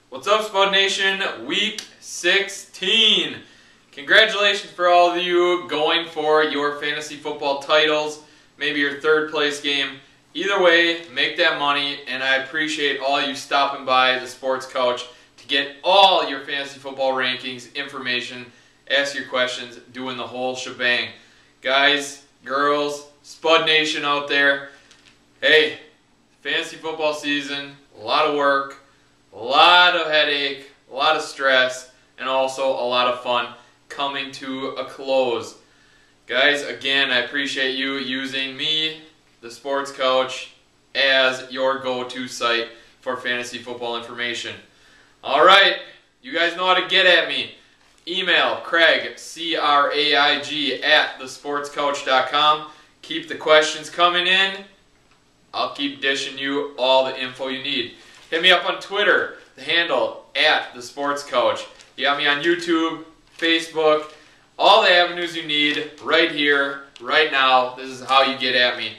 What's up, Spud Nation? Week 16. Congratulations for all of you going for your fantasy football titles, maybe your third place game. Either way, make that money, and I appreciate all you stopping by the Sports Couch to get all your fantasy football rankings, information, ask your questions, doing the whole shebang. Guys, girls, Spud Nation out there, hey, fantasy football season, a lot of work, a lot of headache, a lot of stress, and also a lot of fun coming to a close. Guys, again, I appreciate you using me, the Sports Couch, as your go-to site for fantasy football information. Alright, you guys know how to get at me. Email Craig, C-R-A-I-G, at thesportscouch.com. Keep the questions coming in. I'll keep dishing you all the info you need. Hit me up on Twitter, the handle, at thesportscouch. You got me on YouTube, Facebook, all the avenues you need right here, right now. This is how you get at me.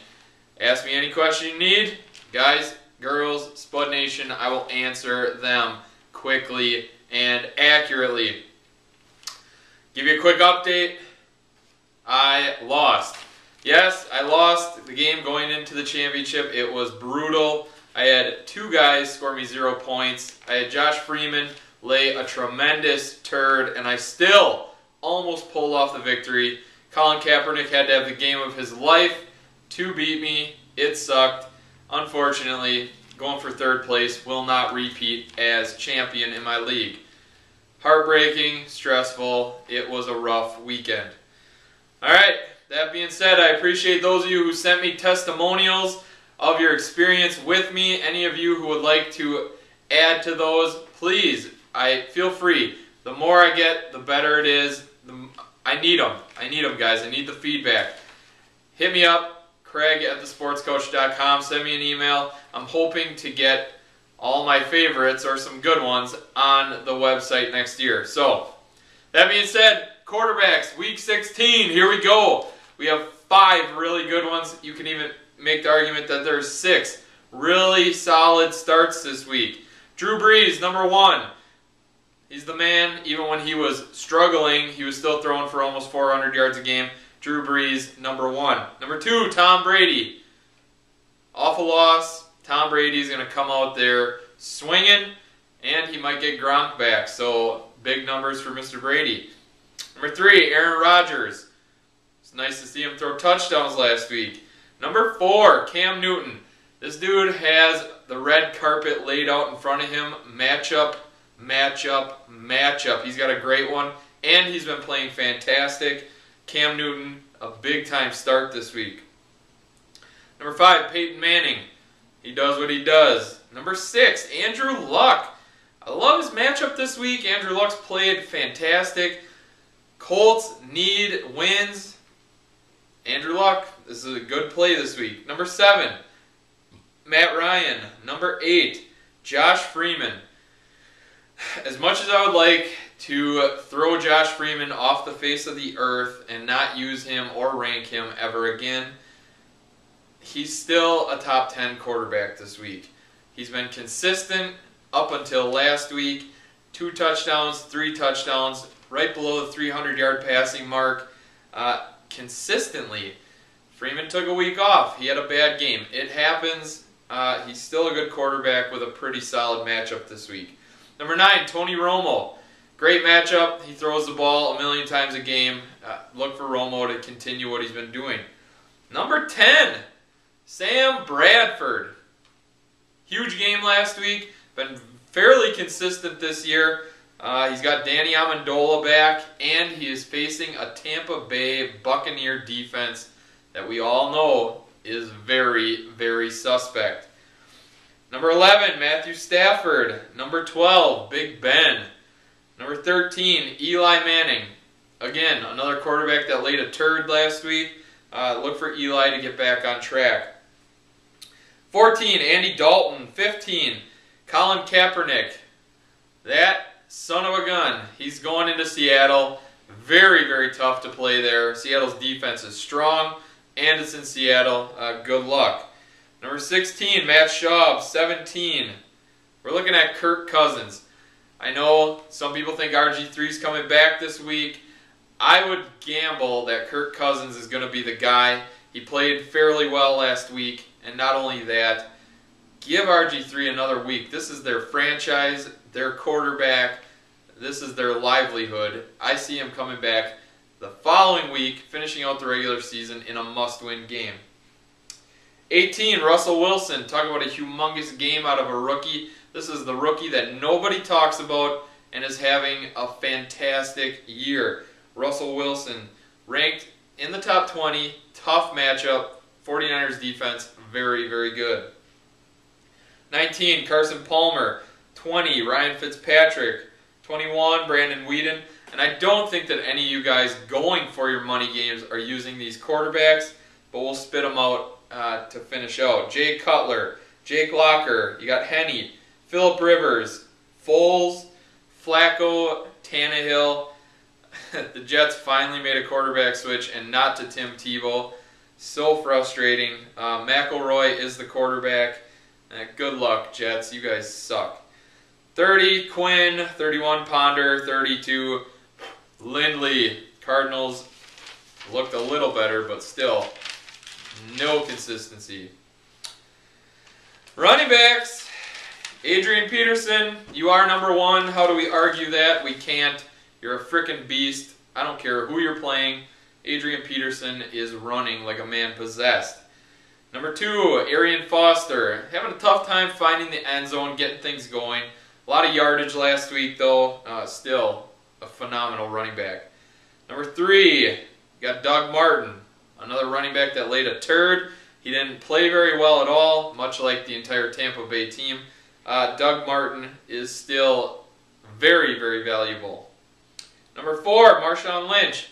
Ask me any question you need. Guys, girls, Spud Nation, I will answer them quickly and accurately. Give you a quick update. I lost. Yes, I lost the game going into the championship. It was brutal. I had two guys score me 0 points. I had Josh Freeman lay a tremendous turd, and I still almost pulled off the victory. Colin Kaepernick had to have the game of his life to beat me. It sucked. Unfortunately, going for third place will not repeat as champion in my league. Heartbreaking, stressful. It was a rough weekend. Alright, that being said, I appreciate those of you who sent me testimonials of your experience with me. Any of you who would like to add to those, please, feel free. The more I get, the better it is. I need them. I need them, guys. I need the feedback. Hit me up, Craig at thesportscoach.com. Send me an email. I'm hoping to get all my favorites, or some good ones, on the website next year. So, that being said, quarterbacks, week 16, here we go. We have 5 really good ones. You can even make the argument that there's 6 really solid starts this week. Drew Brees, number 1. He's the man. Even when he was struggling, he was still throwing for almost 400 yards a game. Drew Brees, number 1. Number 2, Tom Brady. Awful loss. Tom Brady's going to come out there swinging, and he might get Gronk back. So, big numbers for Mr. Brady. Number 3, Aaron Rodgers. It's nice to see him throw touchdowns last week. Number 4, Cam Newton. This dude has the red carpet laid out in front of him. Matchup, matchup, matchup. He's got a great one, and he's been playing fantastic. Cam Newton, a big-time start this week. Number 5, Peyton Manning. He does what he does. Number 6, Andrew Luck. I love his matchup this week. Andrew Luck's played fantastic. Colts need wins. Andrew Luck, this is a good play this week. Number 7, Matt Ryan. Number 8, Josh Freeman. As much as I would like to throw Josh Freeman off the face of the earth and not use him or rank him ever again, he's still a top 10 quarterback this week. He's been consistent up until last week. 2 touchdowns, 3 touchdowns, right below the 300-yard passing mark. Consistently. Freeman took a week off. He had a bad game. It happens. He's still a good quarterback with a pretty solid matchup this week. Number 9, Tony Romo. Great matchup. He throws the ball a million times a game. Look for Romo to continue what he's been doing. Number 10, Sam Bradford. Huge game last week. Been fairly consistent this year. He's got Danny Amendola back, and he is facing a Tampa Bay Buccaneer defense that we all know is very, very suspect. Number 11, Matthew Stafford. Number 12, Big Ben. Number 13, Eli Manning. Again, another quarterback that laid a turd last week. Look for Eli to get back on track. 14, Andy Dalton. 15, Colin Kaepernick. That son of a gun. He's going into Seattle. Very, very tough to play there. Seattle's defense is strong, and it's in Seattle. Good luck. Number 16, Matt Schaub. 17, we're looking at Kirk Cousins. I know some people think RG3 is coming back this week. I would gamble that Kirk Cousins is going to be the guy. He played fairly well last week, and not only that, give RG3 another week. This is their franchise, their quarterback. This is their livelihood. I see him coming back the following week, finishing out the regular season in a must-win game. 18, Russell Wilson. Talk about a humongous game out of a rookie. This is the rookie that nobody talks about and is having a fantastic year. Russell Wilson, ranked in the top 20, tough matchup. 49ers defense, very, very good. 19, Carson Palmer. 20, Ryan Fitzpatrick. 21, Brandon Weeden. And I don't think that any of you guys going for your money games are using these quarterbacks, but we'll spit them out to finish out. Jay Cutler, Jake Locker, you got Henne, Phillip Rivers, Foles, Flacco, Tannehill. The Jets finally made a quarterback switch and not to Tim Tebow. So frustrating. McElroy is the quarterback. Good luck, Jets. You guys suck. 30, Quinn. 31, Ponder. 32, Lindley. Cardinals looked a little better, but still, no consistency. Running backs. Adrian Peterson, you are number one. How do we argue that? We can't. You're a freaking beast. I don't care who you're playing. Adrian Peterson is running like a man possessed. Number 2, Arian Foster. Having a tough time finding the end zone, getting things going. A lot of yardage last week, though. Still a phenomenal running back. Number 3, you got Doug Martin. Another running back that laid a turd. He didn't play very well at all, much like the entire Tampa Bay team. Doug Martin is still very, very valuable. Number 4, Marshawn Lynch.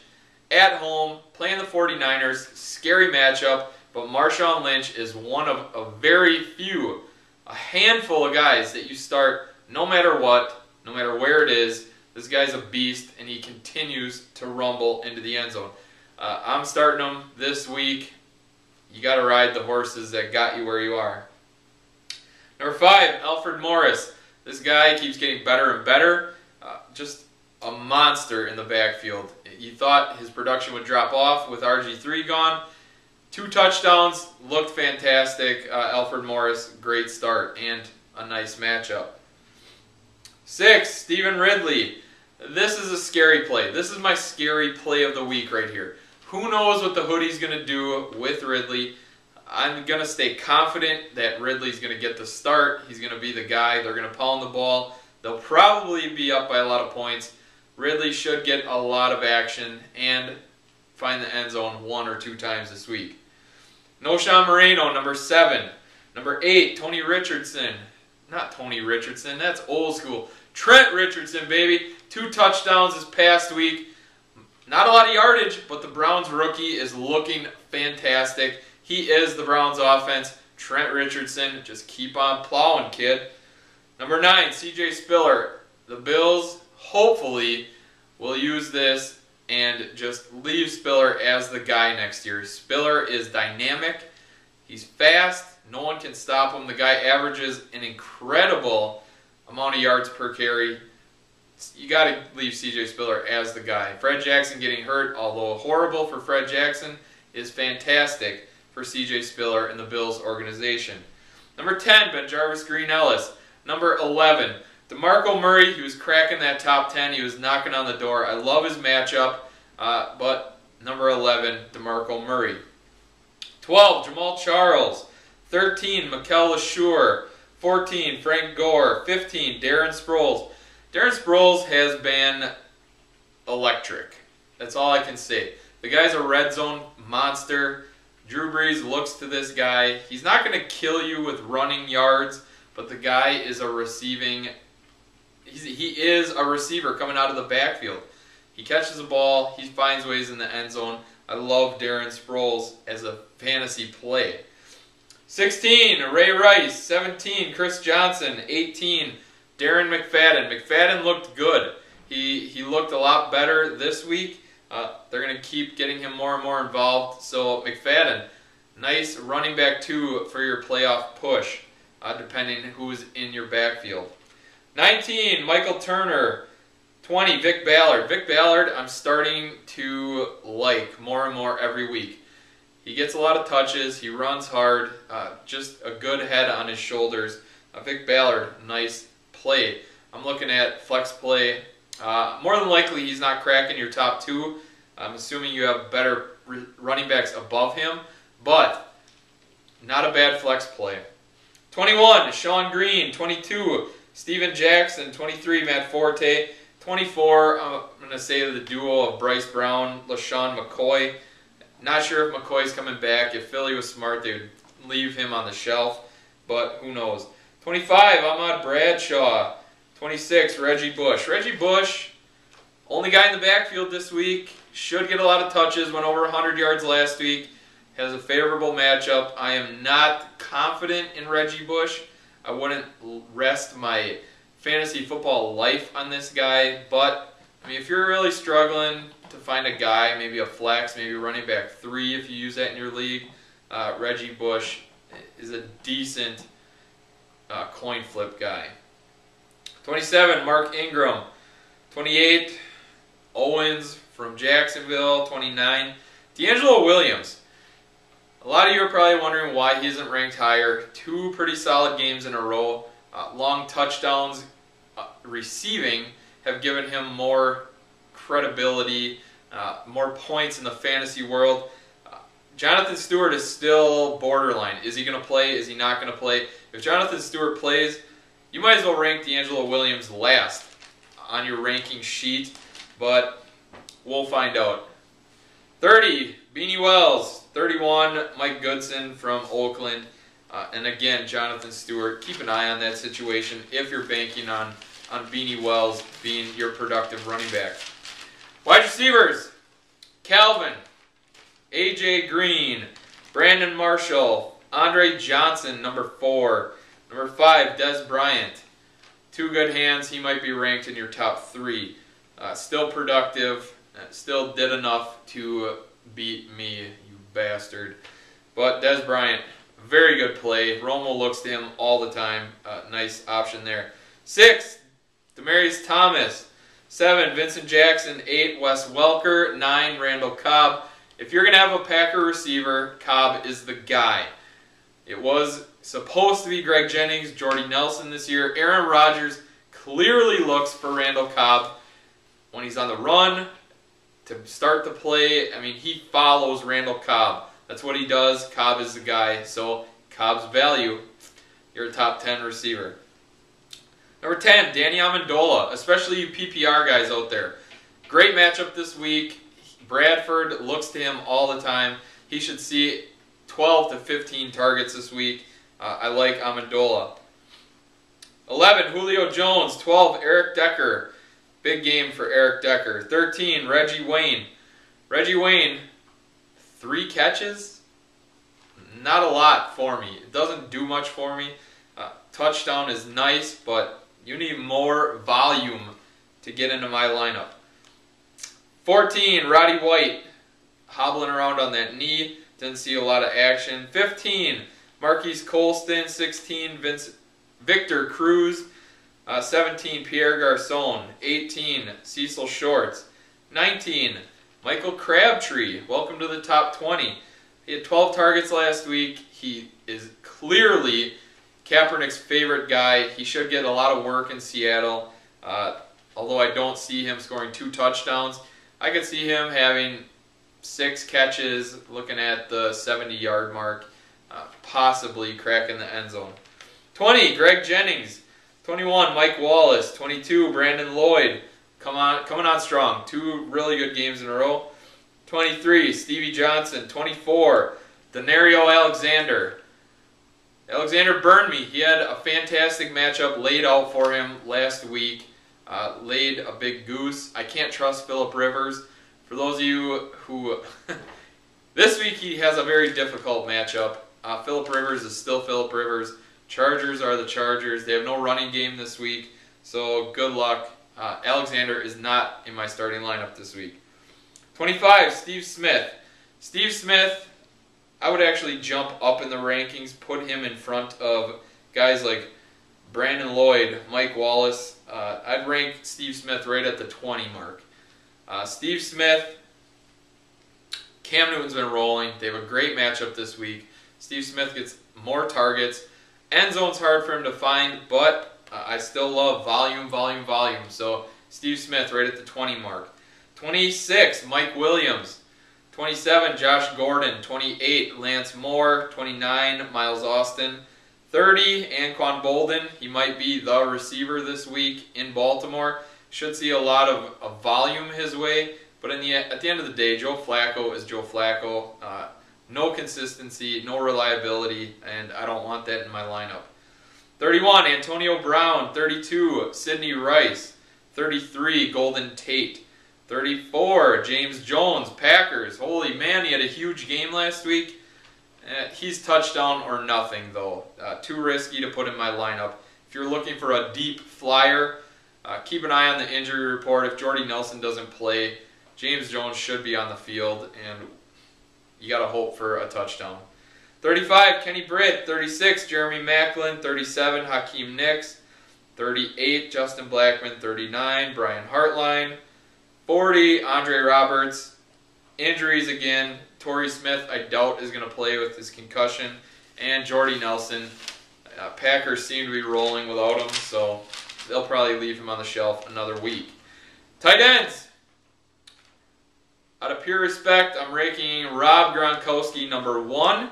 At home, playing the 49ers. Scary matchup, but Marshawn Lynch is one of a very few, a handful of guys that you start no matter what, no matter where it is. This guy's a beast, and he continues to rumble into the end zone. I'm starting him this week. You got to ride the horses that got you where you are. Number 5, Alfred Morris. This guy keeps getting better and better. Just a monster in the backfield. You thought his production would drop off with RG3 gone. 2 touchdowns, looked fantastic. Alfred Morris, great start and a nice matchup. 6, Stephen Ridley. This is a scary play. This is my scary play of the week right here. Who knows what the hoodie's going to do with Ridley? I'm going to stay confident that Ridley's going to get the start. He's going to be the guy. They're going to pound the ball. They'll probably be up by a lot of points. Ridley should get a lot of action and find the end zone 1 or 2 times this week. Noshawn Moreno, number 7. Number 8, Tony Richardson. Not Tony Richardson, that's old school. Trent Richardson, baby. 2 touchdowns this past week. Not a lot of yardage, but the Browns rookie is looking fantastic. He is the Browns offense. Trent Richardson, just keep on plowing, kid. Number 9, CJ Spiller. The Bills, hopefully, will use this and just leave Spiller as the guy next year. Spiller is dynamic. He's fast. No one can stop him. The guy averages an incredible amount of yards per carry. You got to leave CJ Spiller as the guy. Fred Jackson getting hurt, although horrible for Fred Jackson, is fantastic for CJ Spiller and the Bills organization. Number 10, BenJarvus Green-Ellis. Number 11, DeMarco Murray. He was cracking that top 10. He was knocking on the door. I love his matchup, but number 11, DeMarco Murray. 12, Jamal Charles. 13, Mikel LeSure. 14, Frank Gore. 15, Darren Sproles. Darren Sproles has been electric. That's all I can say. The guy's a red zone monster. Drew Brees looks to this guy. He's not going to kill you with running yards, but the guy is a receiving. He is a receiver coming out of the backfield. He catches the ball. He finds ways in the end zone. I love Darren Sproles as a fantasy play. 16, Ray Rice. 17, Chris Johnson. 18, Darren McFadden. McFadden looked good. He looked a lot better this week. They're going to keep getting him more and more involved. So McFadden, nice running back 2 for your playoff push, depending who's in your backfield. 19, Michael Turner. 20, Vic Ballard. Vic Ballard, I'm starting to like more and more every week. He gets a lot of touches. He runs hard. Just a good head on his shoulders. Vic Ballard, nice play. I'm looking at flex play. More than likely, he's not cracking your top 2. I'm assuming you have better running backs above him, but not a bad flex play. 21, Sean Green. 22, Steven Jackson. 23, Matt Forte. 24, I'm going to say the duo of Bryce Brown, LaShawn McCoy. Not sure if McCoy's coming back. If Philly was smart, they would leave him on the shelf, but who knows. 25, Ahmad Bradshaw. 26, Reggie Bush. Reggie Bush, only guy in the backfield this week. Should get a lot of touches. Went over 100 yards last week. Has a favorable matchup. I am not confident in Reggie Bush. I wouldn't rest my fantasy football life on this guy. But, I mean, if you're really struggling to find a guy, maybe a flex, maybe running back 3 if you use that in your league, Reggie Bush is a decent coin flip guy. 27, Mark Ingram. 28, Owens from Jacksonville. 29, D'Angelo Williams. A lot of you are probably wondering why he isn't ranked higher. 2 pretty solid games in a row. Long touchdowns receiving have given him more credibility, more points in the fantasy world. Jonathan Stewart is still borderline. Is he going to play? Is he not going to play? If Jonathan Stewart plays, you might as well rank D'Angelo Williams last on your ranking sheet, but we'll find out. 30, Beanie Wells. 31, Mike Goodson from Oakland. And again, Jonathan Stewart. Keep an eye on that situation if you're banking on Beanie Wells being your productive running back. Wide receivers, Calvin, A.J. Green, Brandon Marshall, Andre Johnson, number 4. Number 5, Dez Bryant. 2 good hands. He might be ranked in your top 3. Still productive. Still did enough to beat me, you bastard. But Dez Bryant, very good play. Romo looks to him all the time. Nice option there. 6, Demaryius Thomas. 7, Vincent Jackson. 8, Wes Welker. 9, Randall Cobb. If you're going to have a Packer receiver, Cobb is the guy. It was supposed to be Greg Jennings, Jordy Nelson this year. Aaron Rodgers clearly looks for Randall Cobb when he's on the run to start the play. I mean, he follows Randall Cobb. That's what he does. Cobb is the guy. So, Cobb's value, you're a top 10 receiver. Number 10, Danny Amendola, especially you PPR guys out there. Great matchup this week. Bradford looks to him all the time. He should see 12 to 15 targets this week. I like Amendola. 11, Julio Jones. 12, Eric Decker. Big game for Eric Decker. 13, Reggie Wayne. Reggie Wayne, 3 catches? Not a lot for me. It doesn't do much for me. Touchdown is nice, but you need more volume to get into my lineup. 14, Roddy White. Hobbling around on that knee. Didn't see a lot of action. 15, Marquise Colston. 16, Victor Cruz. 17, Pierre Garçon. 18, Cecil Shorts. 19, Michael Crabtree. Welcome to the top 20. He had 12 targets last week. He is clearly Kaepernick's favorite guy. He should get a lot of work in Seattle. Although I don't see him scoring 2 touchdowns. I could see him having 6 catches, looking at the 70-yard mark, possibly cracking the end zone. 20, Greg Jennings. 21, Mike Wallace. 22, Brandon Lloyd. Coming on strong. 2 really good games in a row. 23, Stevie Johnson. 24, Denario Alexander. Alexander burned me. He had a fantastic matchup laid out for him last week. Laid a big goose. I can't trust Phillip Rivers. For those of you who... this week he has a very difficult matchup. Phillip Rivers is still Phillip Rivers. Chargers are the Chargers. They have no running game this week. So good luck. Alexander is not in my starting lineup this week. 25, Steve Smith. Steve Smith, I would actually jump up in the rankings, put him in front of guys like Brandon Lloyd, Mike Wallace. I'd rank Steve Smith right at the 20 mark. Steve Smith, Cam Newton's been rolling. They have a great matchup this week. Steve Smith gets more targets. End zone's hard for him to find, but I still love volume. So Steve Smith right at the 20 mark. 26, Mike Williams. 27, Josh Gordon. 28, Lance Moore. 29, Miles Austin. 30, Anquan Bolden. He might be the receiver this week in Baltimore. Should see a lot of volume his way. But at the end of the day, Joe Flacco is Joe Flacco. No consistency, no reliability, and I don't want that in my lineup. 31, Antonio Brown. 32, Sidney Rice. 33, Golden Tate. 34, James Jones, Packers. Holy man, he had a huge game last week. He's touchdown or nothing, though. Too risky to put in my lineup. If you're looking for a deep flyer, keep an eye on the injury report. If Jordy Nelson doesn't play, James Jones should be on the field, and you got to hope for a touchdown. 35, Kenny Britt. 36, Jeremy Maclin. 37, Hakeem Nicks. 38, Justin Blackmon. 39, Brian Hartline. 40, Andre Roberts. Injuries again. Torrey Smith, I doubt, is going to play with his concussion. And Jordy Nelson. Packers seem to be rolling without him, so they'll probably leave him on the shelf another week. Tight ends. Out of pure respect, I'm ranking Rob Gronkowski number 1.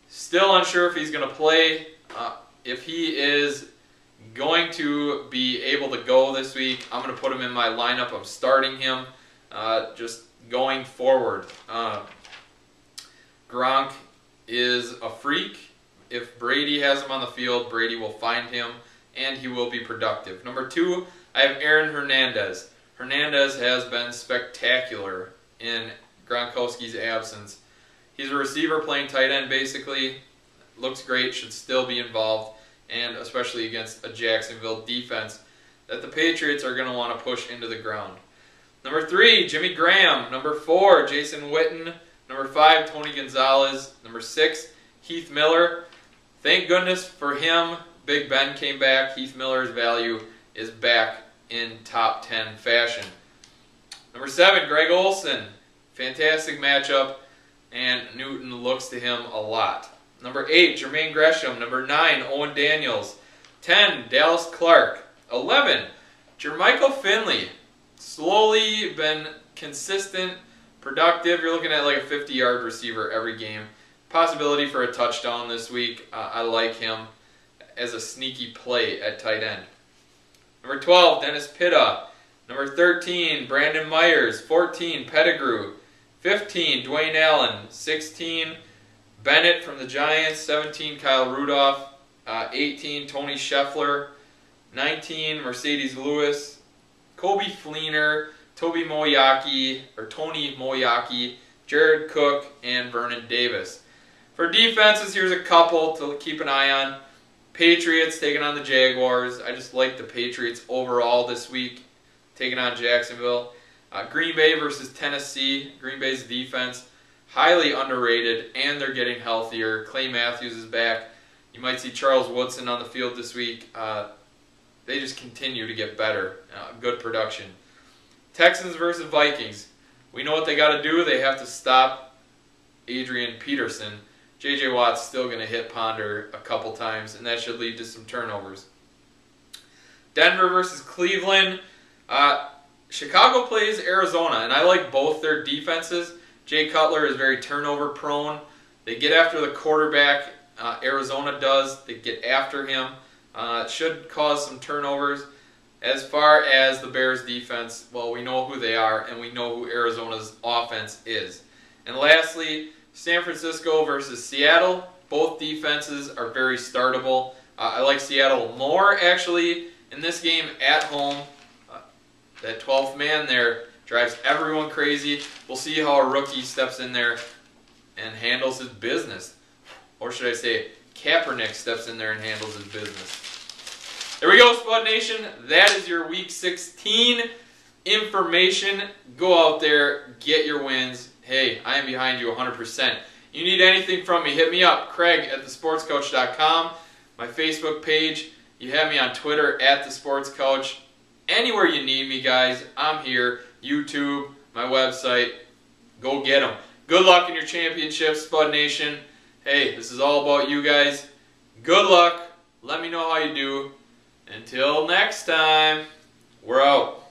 Still unsure if he's going to play. If he is going to be able to go this week, I'm going to put him in my lineup. I'm starting him just going forward. Gronk is a freak. If Brady has him on the field, Brady will find him, and he will be productive. Number 2, I have Aaron Hernandez. Hernandez has been spectacular in Gronkowski's absence. He's a receiver playing tight end, basically. Looks great, should still be involved, and especially against a Jacksonville defense that the Patriots are going to want to push into the ground. Number 3, Jimmy Graham. Number 4, Jason Witten. Number 5, Tony Gonzalez. Number 6, Heath Miller. Thank goodness for him. Big Ben came back. Heath Miller's value is back in top 10 fashion. Number 7, Greg Olsen. Fantastic matchup, and Newton looks to him a lot. Number 8, Jermaine Gresham. Number 9, Owen Daniels. 10, Dallas Clark. 11, Jermichael Finley. Slowly been consistent, productive. You're looking at like a 50-yard receiver every game. Possibility for a touchdown this week. I like him as a sneaky play at tight end. Number 12, Dennis Pitta. Number 13, Brandon Myers. 14, Pettigrew. 15, Dwayne Allen. 16, Bennett from the Giants. 17, Kyle Rudolph. 18, Tony Scheffler. 19, Mercedes Lewis. Kobe Fleener, Tony Moyaki, Jared Cook, and Vernon Davis. For defenses, here's a couple to keep an eye on. Patriots taking on the Jaguars. I just like the Patriots overall this week, taking on Jacksonville. Green Bay versus Tennessee. Green Bay's defense, highly underrated, and they're getting healthier. Clay Matthews is back. You might see Charles Woodson on the field this week. They just continue to get better. Good production. Texans versus Vikings. We know what they got to do. They have to stop Adrian Peterson. J.J. Watt's still going to hit Ponder a couple times, and that should lead to some turnovers. Denver versus Cleveland. Chicago plays Arizona, and I like both their defenses. Jay Cutler is very turnover prone. They get after the quarterback. Arizona does. They get after him. It should cause some turnovers. As far as the Bears defense, well, we know who they are, and we know who Arizona's offense is. And lastly, San Francisco versus Seattle. Both defenses are very startable. I like Seattle more, actually, in this game at home. That 12th man there drives everyone crazy. We'll see how a rookie steps in there and handles his business. Or should I say, Kaepernick steps in there and handles his business. There we go, Spud Nation. That is your Week 16 information. Go out there, get your wins. Hey, I am behind you 100%. You need anything from me, hit me up, Craig@thesportscoach.com, my Facebook page. You have me on Twitter at The Sports Coach. Anywhere you need me, guys, I'm here. YouTube, my website. Go get them. Good luck in your championships, Spud Nation. Hey, this is all about you guys. Good luck. Let me know how you do. Until next time, we're out.